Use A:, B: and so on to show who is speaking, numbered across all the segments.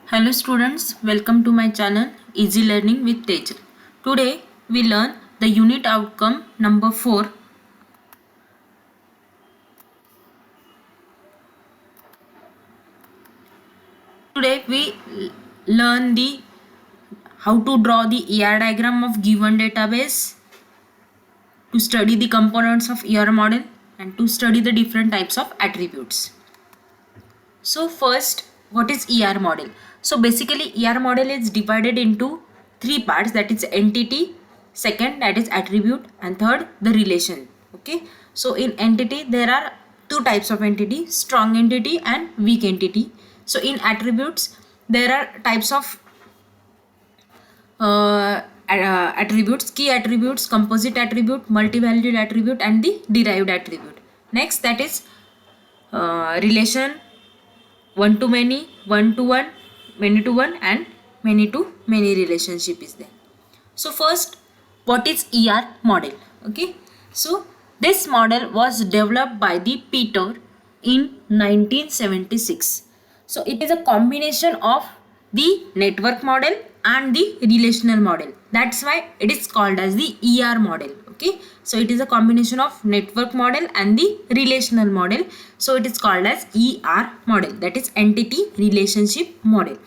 A: Hello students, welcome to my channel Easy Learning with Tejal. Today we learn the unit outcome number 4. Today we learn the how to draw the ER diagram of given database, to study the components of ER model and to study the different types of attributes. So first, what is ER model? So basically ER model is divided into three parts, that is entity, second that is attribute, and third the relation. Okay, so in entity there are two types of entity, strong entity and weak entity. So in attributes there are types of attributes, key attributes, composite attribute, multi-valued attribute and the derived attribute. Next, that is relation, one to many, one to one, many to one and many to many relationship is there. So first, what is ER model? Okay, so this model was developed by the Peter in 1976. So it is a combination of the network model and the relational model. That's why it is called as the ER model. Okay, so it is a combination of network model and the relational model. So it is called as ER model, that is entity relationship model.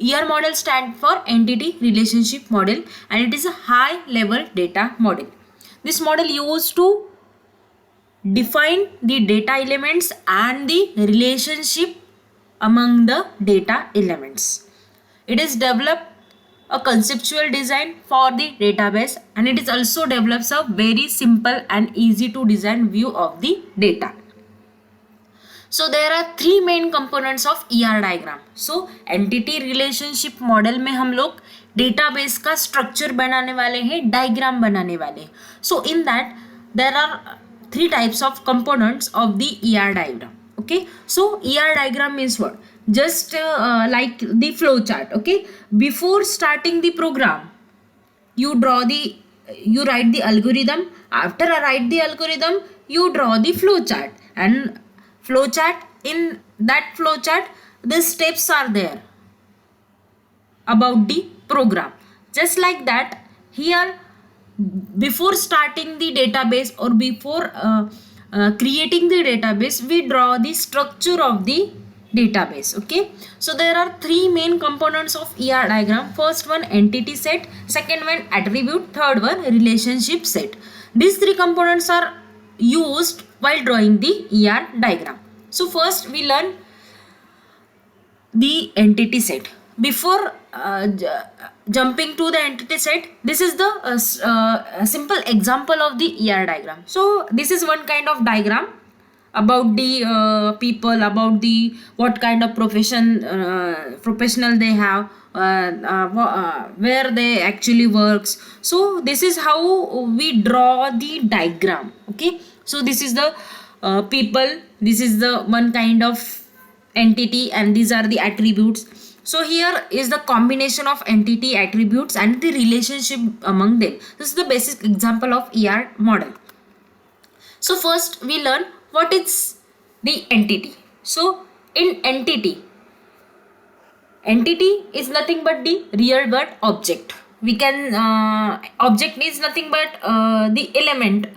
A: ER model stands for entity relationship model and it is a high level data model. This model used to define the data elements and the relationship among the data elements. It is developed a conceptual design for the database and it is also develops a very simple and easy to design view of the data. So there are three main components of ER diagram. So entity relationship model में हम लोग database का structure बनाने वाले हैं, diagram बनाने वाले हैं. So in that there are three types of components of the ER diagram. Okay, so ER diagram means what? Just like the flow chart. Okay, before starting the program, you write the algorithm. After I write the algorithm, you draw the flow chart, and flow chart, in that flow chart the steps are there about the program. Just like that, here before starting the database or before creating the database, we draw the structure of the database. Okay, so there are three main components of ER diagram. First one entity set, second one attribute, third one relationship set. These three components are used while drawing the ER diagram. So first we learn the entity set. Before jumping to the entity set, this is the simple example of the ER diagram. So this is one kind of diagram about the people, about the what kind of professional they have, where they actually works. So this is how we draw the diagram. Okay, so this is the people, this is the one kind of entity and these are the attributes. So here is the combination of entity, attributes and the relationship among them. This is the basic example of ER model. So first we learn what is the entity. So in entity is nothing but the real world object. We can object is nothing but the element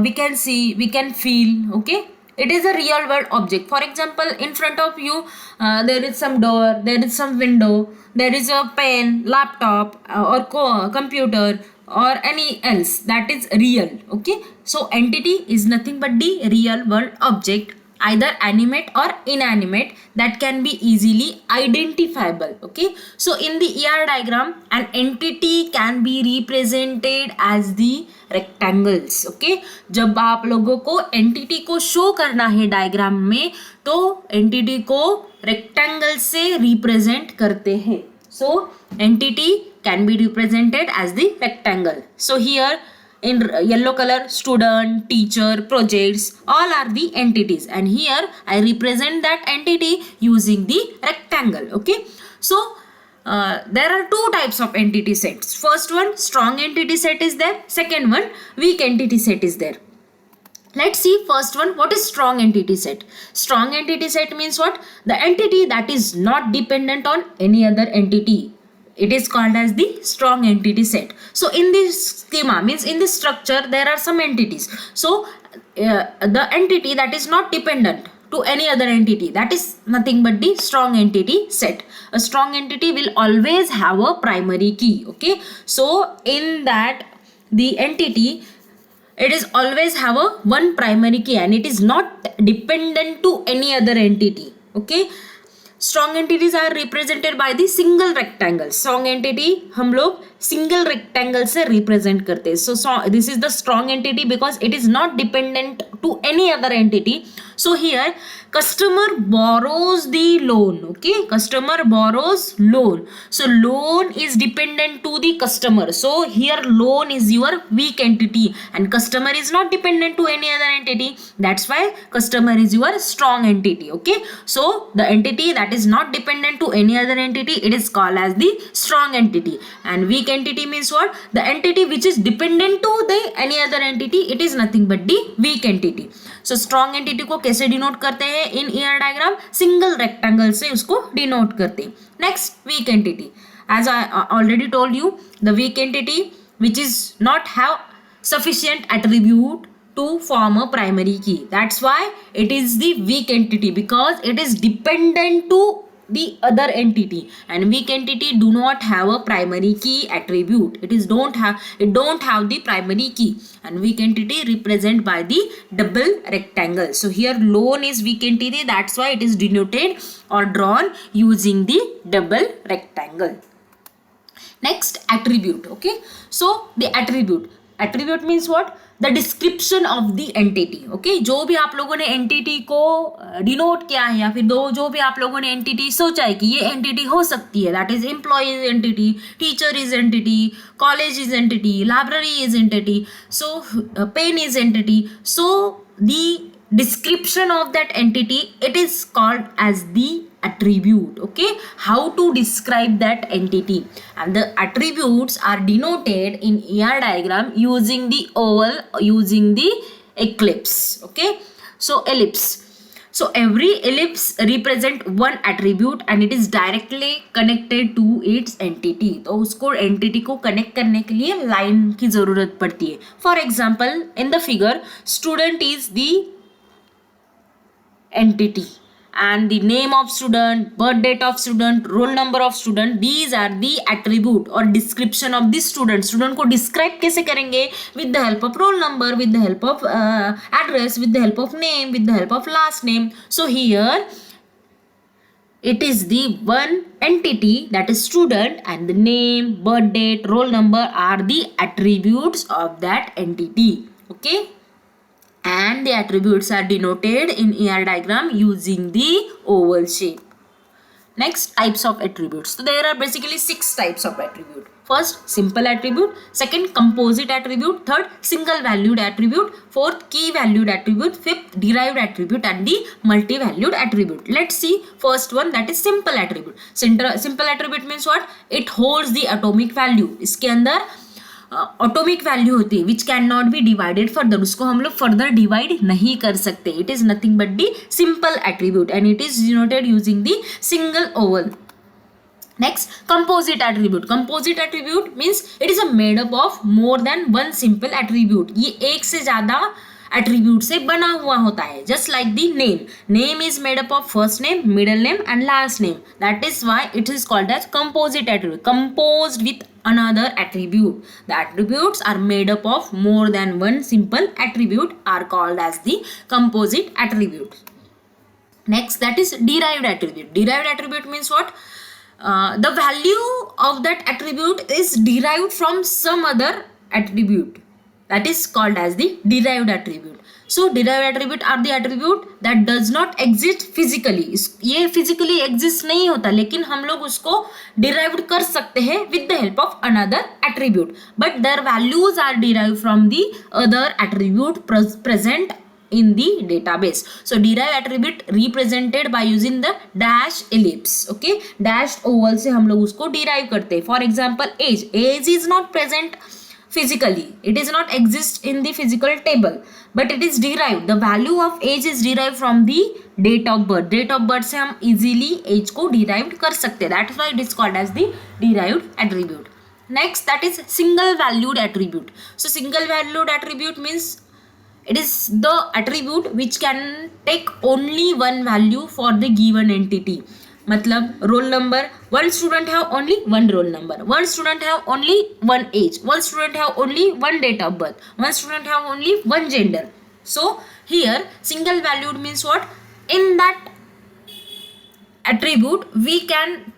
A: we can see, we can feel. Okay, it is a real world object. For example, in front of you there is some door, there is some window, there is a pen, laptop or computer or any else that is real. Okay, so entity is nothing but the real world object, either animate or inanimate, that can be easily identifiable. Okay, so in the ER diagram an entity can be represented as the rectangles. Okay, जब आप लोगों को entity को show करना है diagram में तो entity को rectangle से represent करते हैं. So entity can be represented as the rectangle. So here in yellow color, student, teacher, projects, all are the entities, and here I represent that entity using the rectangle. Okay, so there are two types of entity sets. First one, strong entity set is there. Second one, weak entity set is there. Let's see first one, what is strong entity set. Strong entity set means what? The entity that is not dependent on any other entity, it is called as the strong entity set. So in this schema, means in this structure, there are some entities. So the entity that is not dependent to any other entity, that is nothing but the strong entity set. A strong entity will always have a primary key. Okay, so in that, the entity, it is always have a one primary key and it is not dependent to any other entity. Okay, strong entities are represented by the single rectangle. strong entity हम लोग single rectangle से represent करते हैं. So this is the strong entity because it is not dependent to any other entity. So here customer borrows the loan. Okay, customer borrows loan. So loan is dependent to the customer. So here loan is your weak entity and customer is not dependent to any other entity. That's why customer is your strong entity. Okay, so the entity that is not dependent to any other entity, it is called as the strong entity. And weak entity means what? The entity which is dependent to the any other entity, it is nothing but the weak entity. So strong entity को कैसे denote करते हैं इन year diagram? Single rectangle से उसको denote करते हैं. Next, weak entity. As I already told you, the weak entity which is not have sufficient attribute to form a primary key. That's why it is the weak entity, because it is dependent to the other entity, and weak entity do not have a primary key attribute. It don't have the primary key, and weak entity represented by the double rectangle. So here loan is weak entity, that's why it is denoted or drawn using the double rectangle. Next, attribute. Okay, so the attribute means what? The description of the entity. Okay, जो भी आप लोगों ने entity को denote किया है या फिर जो भी आप लोगों ने entity सोचा है कि ये entity हो सकती है, that is employee is entity, teacher is entity, college is entity, library is entity, so pen is entity. So the description of that entity, it is called as the attribute. Okay, how to describe that entity, and the attributes are denoted in ER diagram using the oval, using the ellipse. Okay, so ellipse. So every ellipse represent one attribute and it is directly connected to its entity. तो उसको entity को connect करने के लिए line की ज़रूरत पड़ती है. For example, in the figure, student is the entity, and the name of student, birth date of student, roll number of student, these are the attribute or description of the student. Student को describe कैसे करेंगे? With the help of roll number, with the help of address, with the help of name, with the help of last name. So here it is the one entity, that is student, and the name, birth date, roll number are the attributes of that entity. Okay, and the attributes are denoted in ER diagram using the oval shape. Next, types of attributes. So there are basically 6 types of attribute. First, simple attribute. Second, composite attribute. Third, single valued attribute. Fourth, key valued attribute. Fifth, derived attribute, and the multi-valued attribute. Let's see first one, that is simple attribute. Simple attribute means what? It holds the atomic value. इसके अंदर atomic value होती है which can not be divided further, उसको हम लोग further divide नहीं कर सकते. It is nothing but the simple attribute and it is denoted using the single Oval. Next, composite attribute. Composite attribute means it is a made up of more than one simple attribute. ये एक से ज्यादा attribute से बना हुआ होता है. Just like the name. Name is made up of first name, middle name and last name. That is why it is called as composite attribute. Composed with another attribute. The attributes are made up of more than one simple attribute are called as the composite attribute. Next, that is derived attribute. Derived attribute means what? The value of that attribute is derived from some other attribute. That is called as the derived attribute. So derived attribute are the attribute that does not exist physically. ये physically exist नहीं होता, लेकिन हम लोग उसको derived कर सकते हैं with the help of another attribute. But their values are derived from the other attribute present in the database. So derived attribute represented by using the dash ellipse. Okay, dashed oval से हम लोग उसको derive करते हैं. For example, age. Age is not present physically, it is not exist in the physical table, but it is derived. The value of age is derived from the date of birth. Date of birth से हम easily age को derived कर सकते हैं. That is why it is called as the derived attribute. Next, that is single valued attribute. So single valued attribute means it is the attribute which can take only one value for the given entity. मतलब roll number, one student have only one roll number, one student have only one age, one student have only one date of birth, one student have only one gender. So here single valued means what? In that attribute we can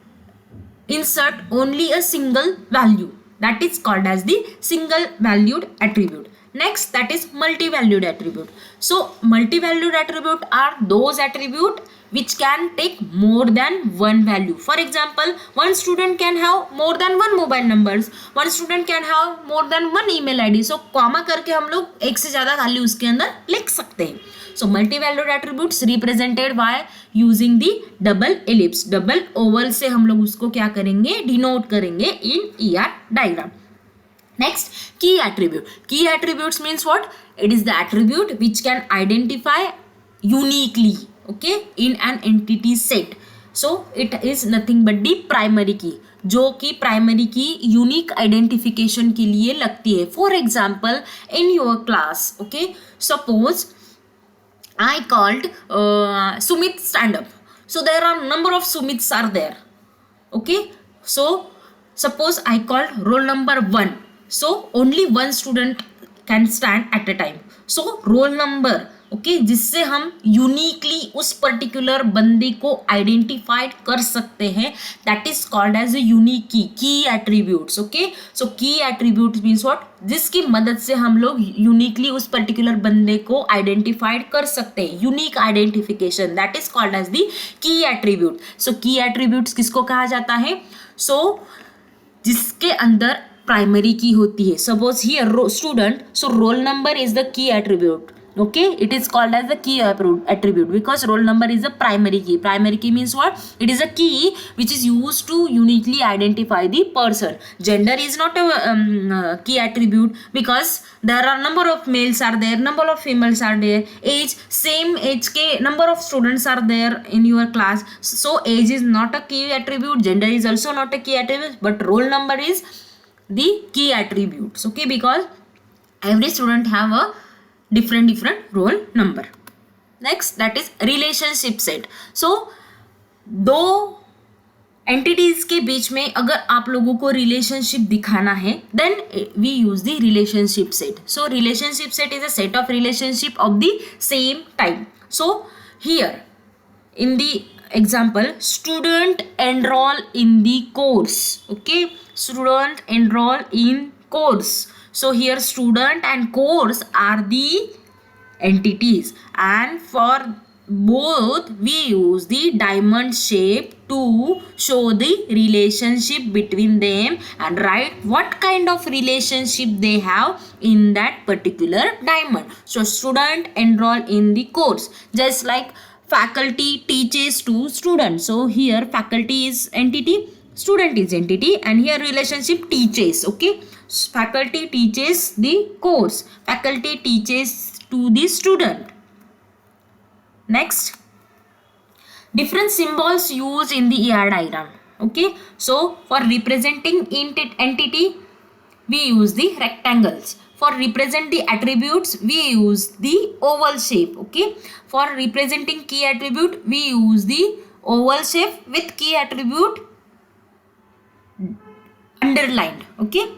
A: insert only a single value. That is called as the single valued attribute. Next, that is multi-valued attribute. So multi-valued attribute are those attribute which can take more than one value. For example, one student can have more than one mobile numbers, one student can have more than one email ID. So comma करके हम लोग एक से ज़्यादा value उसके अंदर लिख सकते हैं. So multi-valued attributes represented by using the double ellipse. Double oval से हम लोग उसको क्या करेंगे? Denote करेंगे in ER diagram. Next, key attribute. Key attributes means what? It is the attribute which can identify uniquely, okay, in an entity set. So it is nothing but the primary key, जो कि primary key unique identification के लिए लगती है. For example, in your class, okay, suppose I called Sumit stand up. So there are number of Sumits are there, okay. So suppose I called roll number 1. So only one student can stand at a time. So roll number, okay, जिससे हम uniquely उस particular बंदे को identified कर सकते हैं, that is called as a unique key. Key attributes, okay. सो की attributes means what? जिसकी मदद से हम लोग यूनिकली उस पर्टिकुलर बंदे को आइडेंटिफाइड कर सकते हैं. Unique identification, that is called as the key attribute. सो की एट्रीब्यूट्स किसको कहा जाता है? सो जिसके अंदर प्राइमरी की होती है. Suppose here student, so roll number is the key attribute, okay. It is called as the key attribute because roll number is a primary key. Primary key means what? It is a key which is used to uniquely identify the person. Gender is not a key attribute because there are number of males are there, number of females are there. Age, same age के number of students are there in your class. So age is not a key attribute, gender is also not a key attribute, but roll number is the key attributes, okay, because every student have a different roll number. Next, that is relationship set. So दो entities के बीच में अगर आप लोगों को relationship दिखाना है, then we use the relationship set. So relationship set is a set of relationship of the same type. So here in the example, student enroll in the course, okay, student enroll in course. So here student and course are the entities, and for both we use the diamond shape to show the relationship between them and write what kind of relationship they have in that particular diamond. So student enroll in the course, just like faculty teaches to students. So here faculty is entity, student is entity, and here relationship teaches, okay. Faculty teaches the course, faculty teaches to the student. Next, different symbols used in the ER diagram, okay. So for representing entity we use the rectangles. For represent the attributes we use the oval shape, okay. For representing key attribute we use the oval shape with key attribute underlined, okay.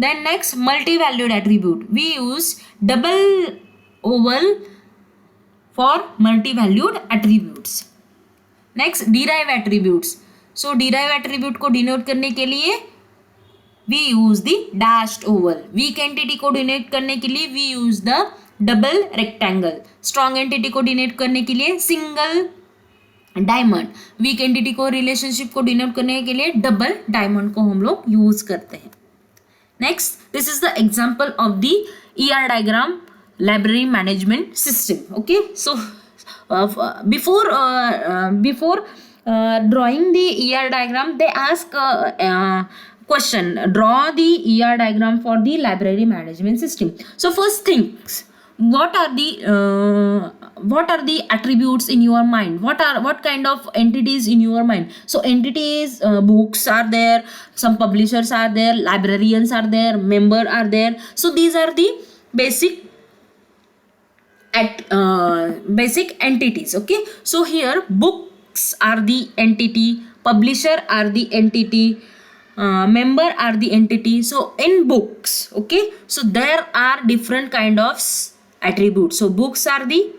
A: Then next, multi-valued attribute, we use double oval for multi-valued attributes. Next, derive attributes. So derive attribute को denote करने के लिए we use the dashed oval. Weak entity को denote करने के लिए we use the double rectangle. Strong entity को denote करने के लिए single diamond. Weak entity को relationship को denote करने के लिए double diamond को हम लोग use करते हैं. Next, this is the example of the ER diagram library management system, okay. So before drawing the ER diagram, they ask Question: draw the ER diagram for the library management system. So first things, what are the attributes in your mind? What kind of entities in your mind? So entities, books are there, some publishers are there, librarians are there, member are there. So these are the basic basic entities. Okay, so here books are the entity, publisher are the entity, member are the entity. So in books, okay, so there are different kind of attributes. So books are the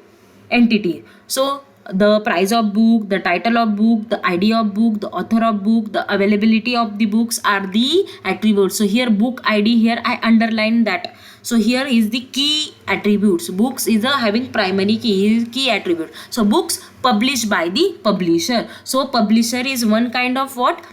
A: entity. So the price of book, the title of book, the ID of book, the author of book, the availability of the books are the attributes. So here book ID, here I underline that. So here is the key attributes. Books is a having primary key attribute. So books published by the publisher. So publisher is one kind of what?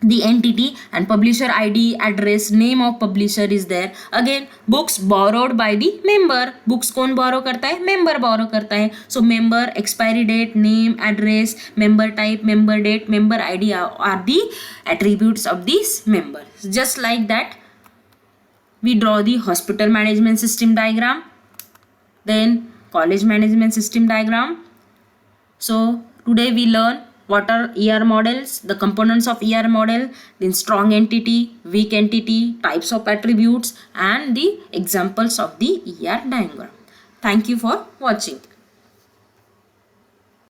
A: The entity, and publisher ID, address, name of publisher is there. Again books borrowed by the member. Books कौन borrow करता है? Member borrow करता है. So member, expiry date, name, address, member type, member date, member ID are the attributes of this member. Just like that, we draw the hospital management system diagram, then college management system diagram. So today we learn what are ER models, the components of ER model, then strong entity, weak entity, types of attributes, and the examples of the ER diagram. Thank you for watching.